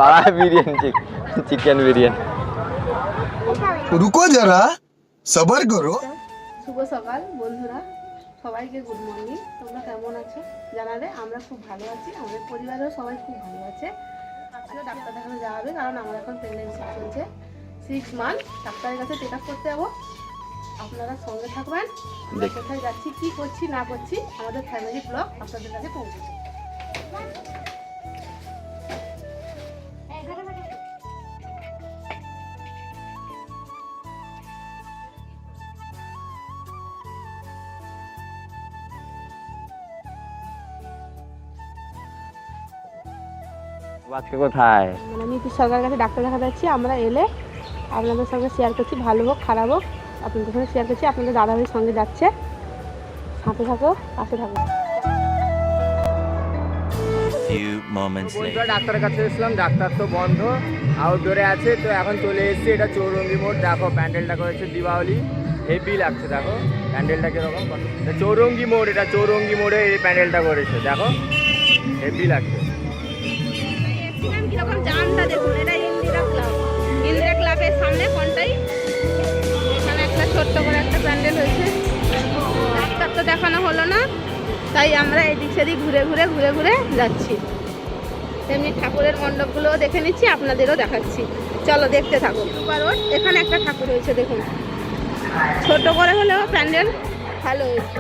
বাবা বিরিয়ানি চিকেন বিরিয়ানি। रुको जरा सबर करो। শুভ সকাল বন্ধুরা, সবাইকে গুড মর্নিং। তোমরা কেমন আছো জানালে? আমরা খুব ভালো আছি, আমাদের পরিবারেও সবাই খুব ভালো আছে। আজকে ডাক্তার দেখানো যাবে, কারণ আমার এখন প্রেগনেন্সি চলছে 6 মান্থ। ডাক্তারের কাছে চেক আপ করতে যাবো, আপনারা সঙ্গে থাকবেন। কোথায় যাচ্ছি, কি করছি না করছি, আমাদের ফ্যামিলি ব্লগ আপনাদের কাছে পৌঁছেছে। আজকে কোথায়? মানে নীতিশ সরকারের কাছে ডাক্তার দেখা যাচ্ছি। আমরা এলে আপনাদের সঙ্গে শেয়ার করছি, ভালো হোক খারাপ হোক আপনাদের সঙ্গে শেয়ার করছি। আপনাদের দাদাভাইয়ের সঙ্গে যাচ্ছে, সাথে থাকো, পাশে থাকো। ডাক্তারের কাছে এসেছিলাম, ডাক্তার তো বন্ধ, আউটডোরে আছে। তো এখন চলে এসেছি, এটা চৌরঙ্গি মোড়। দেখো প্যান্ডেলটা করেছে দীপাবলি, হেভি লাগছে। দেখো প্যান্ডেলটা কিরকম, চৌরঙ্গি মোড়, এটা চৌরঙ্গি মোড়ে এই প্যান্ডেলটা করেছে। দেখো হেভি লাগছে। কিরকম জানটা দেখুন, এটা ইন্দিরা ক্লাব। ইন্দিরা ক্লাবের সামনে কোনটাই এখানে একটা ছোট্ট করে একটা প্যান্ডেল হয়েছে। ডাক্তার তো দেখানো হলো না, তাই আমরা এদিক সেদিক ঘুরে ঘুরে যাচ্ছি। তেমনি ঠাকুরের মণ্ডপগুলোও দেখে নিচ্ছি, আপনাদেরও দেখাচ্ছি। চলো দেখতে থাকো। কারণ এখানে একটা ঠাকুর হয়েছে, দেখুন ছোট করে হলেও প্যান্ডেল ভালো হয়েছে।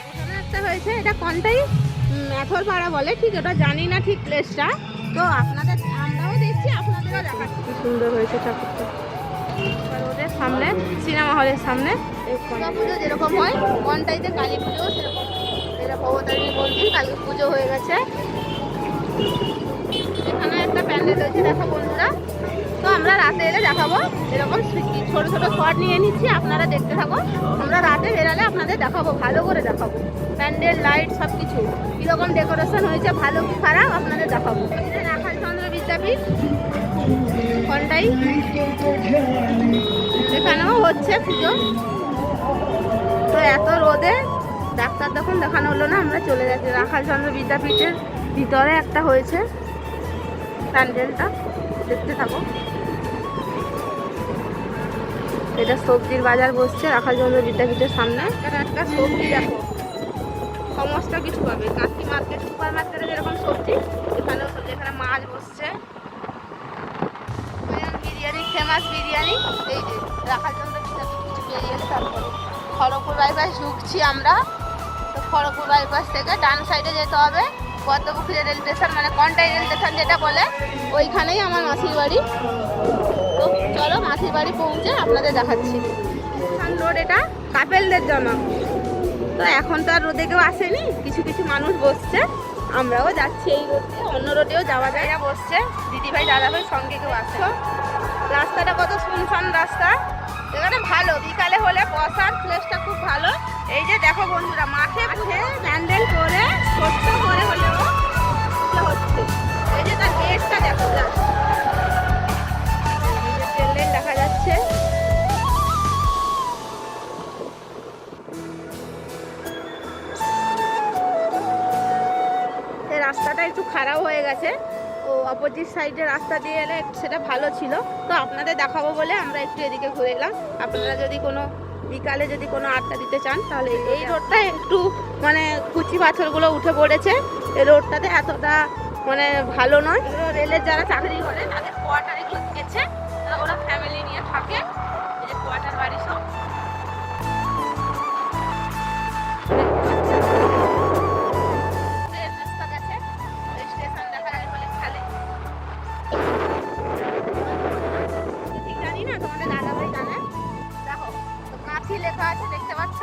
এখানে একটা হয়েছে, এটা কোনটাই ম্যাথর পাড়া বলে, ঠিক ওটা জানি না ঠিক প্লেসটা। তো আপনাদের, আমরাও দেখছি, আপনাদেরও দেখাচ্ছি। কি সুন্দর হয়েছে ঠাকুরটা। রোডের সামনে, সিনেমা হলের সামনে দুর্গা পুজো যেরকম হয় কোনটাইতে কালী পুজো সেরকম। এটা ভবতারিণী মন্দির, কালী পুজো হয়ে গেছে। এখানে একটা প্যান্ডেল হয়েছে, দেখো বন্ধুরা। তো আমরা রাতে এলে দেখাবো, এরকম ছোট ছোট শট নিয়ে নিচ্ছি, আপনারা দেখতে থাকো। আমরা রাতে বেরালে আপনাদের দেখাবো, ভালো করে দেখাবো। প্যান্ডেল, লাইট সব কিছু কীরকম ডেকোরেশন হয়েছে, ভালো কি খারাপ আপনাদের দেখাবো। রাখালচন্দ্র বিদ্যাপীঠ কোনটাই, এখানেও হচ্ছে পুজো। তো এত রোদে ডাক্তার তখন দেখানো হলো না, আমরা চলে যাচ্ছি। রাখালচন্দ্র বিদ্যাপীঠের ভিতরে একটা হয়েছে প্যান্ডেলটা, দেখতে থাকো। এটা সবজির বাজার বসছে রাখালচন্দ্র বিদ্যাপীঠের সামনে। এটা একটা সবজি, দেখো সমস্ত কিছু পাবে। কাঁচি মার্কেট, সুপার মার্কেটে যেরকম সবজি, এখানেও সবজি। এখানে মাছ বসছে, বিরিয়ানি, ফেমাস বিরিয়ানি। এই যে রাখালচন্দ্র বিদ্যাপীঠ কিছু বেরিয়ে এলে তারপরে খড়গপুর বাইপাস ঢুকছি আমরা। তো খড়গপুর বাইপাস থেকে ডান সাইডে যেতে হবে পদ্মপুকুরে রেল স্টেশন, মানে কন্টাই রেল স্টেশন যেটা বলে, ওইখানেই আমার মাসির বাড়ি। তো চলো মাসির বাড়ি পৌঁছে আপনাদের দেখাচ্ছি। রোড এটা কাপেলদের জন্য। তো এখন তো আর রোদে কেউ আসেনি, কিছু কিছু মানুষ বসছে, আমরাও যাচ্ছি এই রোডে। অন্য রোডেও যাওয়া যায়, বসছে দিদিভাই দাদাভাই, সঙ্গে কেউ আসছে। রাস্তাটা কত শুনশান রাস্তা, এখানে ভালো বিকালে হলে বসার প্লেসটা খুব ভালো। এই যে দেখো বন্ধুরা, মাঠে প্যান্ডেল করে স্বচ্ছ করে হলেও হচ্ছে। এই যে তার গেটটা দেখো, প্যান্ডেল দেখা যাচ্ছে। এই রাস্তাটা একটু খারাপ হয়ে গেছে, ও অপোজিট সাইডে রাস্তা দিয়ে এলে সেটা ভালো ছিল। তো আপনাদের দেখাবো বলে আমরা একটু এদিকে ঘুরে এলাম। আপনারা যদি কোনো বিকালে যদি কোনো আড্ডা দিতে চান, তাহলে এই রোডটা একটু মানে কুচি পাথরগুলো উঠে পড়েছে। এই রোডটাতে এতটা মানে ভালো নয়। রেলের যারা চাকরি করে তাদের কোয়ার্টারে গেছে, ওরা ফ্যামিলি নিয়ে থাকে। এই যে কোয়ার্টার বাড়ি সব। লেখা আছে দেখতে পাচ্ছ,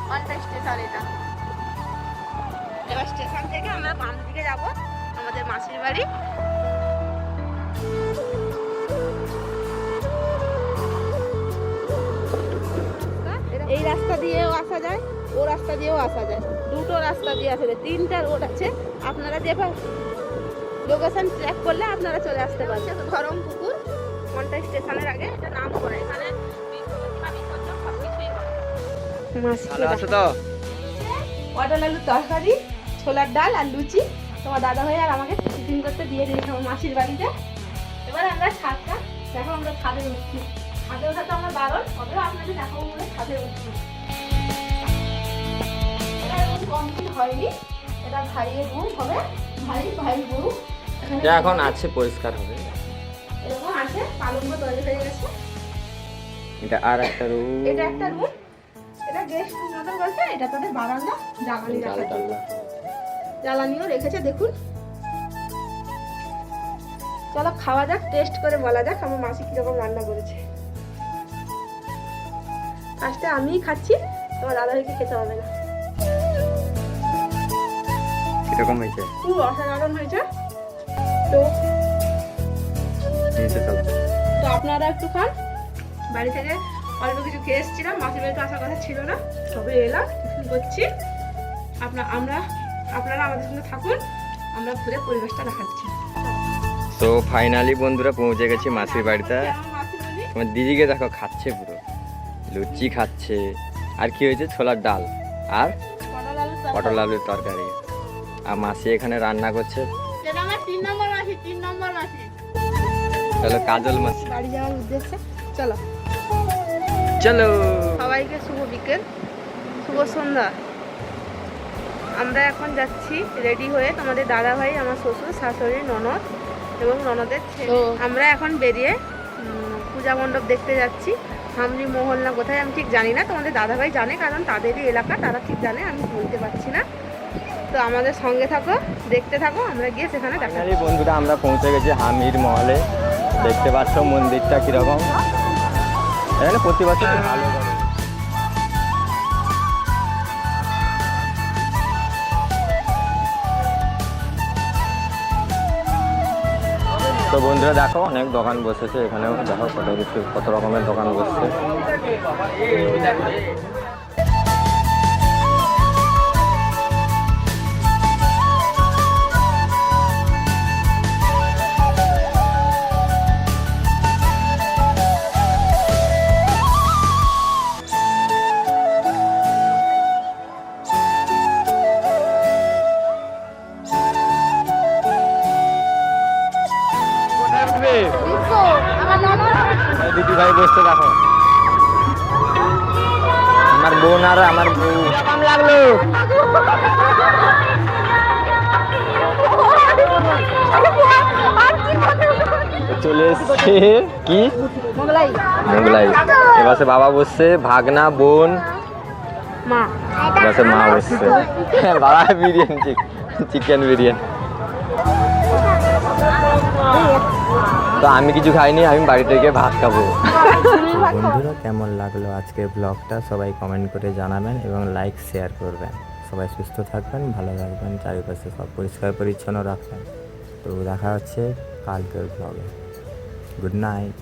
কন্টাই স্টেশন। এটা এবার স্টেশন থেকে আমরা বাম দিকে যাব আমাদের মাসির বাড়ি। এই রাস্তা দিয়েও আসা যায়, ও রাস্তা দিয়েও আসা যায়, দুটো রাস্তা দিয়ে আসা যায়। 3টা রোড আছে, আপনারা যে লোকেশন ট্র্যাক করলে আপনারা চলে আসতে পারছেন। ধরম পুকুর কন্টাই স্টেশনের আগে এটা নাম করে। এখানে ভালো আছো তো? পটল আলুর তরকারি, ছোলার ডাল আর লুচি তোমার দাদা ভাই আর আমাকে টিফিন করতে দিয়ে দিয়েছে আমার মাসির বাড়িতে। এবার আমরা ছাদটা দেখো, আমরা ছাদে উঠছি। ছাদে ওঠা তো আমরা বারণ, তবেও আপনাদের দেখাবো বলে ছাদে উঠছি। এটা রুম কমপ্লিট হয়নি, এটা ভাইয়ের রুম হবে। ভাই বউ যা এখন আছে, পরিষ্কার হবে। এরকম আছে, পালঙ্ক তৈরি হয়ে গেছে। এটা আর একটা রুম, এটা একটা রুম, এটা গেস্ট রুম মতন করেছে। এটা তোদের বারান্দা, জ্বালানি রাখার জন্য জ্বালানিও রেখেছে দেখুন। চলো খাওয়া যাক, টেস্ট করে বলা যাক আমার মাসি কিরকম রান্না করেছে। ফার্স্টে আমিই খাচ্ছি, তোমার দাদা ভাইকে খেতে হবে না। কিরকম হয়েছে? খুব অসাধারণ হয়েছে। তো তো আপনারা একটু খান। বাড়ি থেকে অল্প কিছু খেয়ে এসেছিলাম, মাসির বাড়িতে আসার কথা ছিল না, তবে এলাম, টিফিন করছি। আপনারা আমাদের সঙ্গে থাকুন, আমরা ঘুরে পরিবেশটা দেখাচ্ছি। তো ফাইনালি বন্ধুরা পৌঁছে গেছি মাসির বাড়িতে। আমার মাসির বাড়ি আমার দিদিকে দেখো খাচ্ছে, পুরো লুচি খাচ্ছে। আর কি হয়েছে? ছোলার ডাল আর পটল আলুর তরকারি। আর মাসি এখানে রান্না করছে। এটা আমার 3 নম্বর মাসি, 3 নম্বর মাসি। চলো কাজল মাসি, বাড়ি যাওয়ার উদ্দেশ্যে চলো। চলো। সবাইকে শুভ বিকেল, শুভ সন্ধ্যা। আমরা এখন যাচ্ছি রেডি হয়ে, তোমাদের দাদা ভাই, আমার শ্বশুর, শাশুড়ি, ননদ এবং ননদের ছেলে। আমরা এখন বেরিয়ে পূজা মণ্ডপ দেখতে যাচ্ছি। হামরি মহল না কোথায় আমি ঠিক জানি না, তোমাদের দাদা ভাই জানে, কারণ তাদেরই এলাকা, তারা ঠিক জানে, আমি বলতে পারছি না। তো আমাদের সঙ্গে থাকো, দেখতে থাকো, আমরা গিয়ে সেখানে দেখা। ফাইনালি বন্ধুরা আমরা পৌঁছে গেছি হামির মহলে। দেখতে পাচ্ছ মন্দিরটা কিরকম। এখানে প্রতি বছর ভালো করে। তো বন্ধুরা দেখো অনেক দোকান বসেছে এখানেও, দেখো কত রকমের দোকান বসছে। দিদি ভাই বসতে দেখো, আমার বোন আর আমার বউ। কেমন লাগলো? চলে এসছে কি মোগলাই। এবার বাবা বসছে, ভাগনা, বোন, মা। এবার মা বসছে। বাবা বিরিয়ানি, চিকেন বিরিয়ানি। তো আমি কিছু খাইনি, আমি বাড়ি থেকে ভাত খাবো। বন্ধুরা কেমন লাগলো আজকের ব্লগটা সবাই কমেন্ট করে জানাবেন এবং লাইক শেয়ার করবেন। সবাই সুস্থ থাকবেন, ভালো থাকবেন, চারিপাশে সব পরিষ্কার পরিচ্ছন্ন রাখবেন। তো দেখা হচ্ছে কালকের ব্লগে। Good night.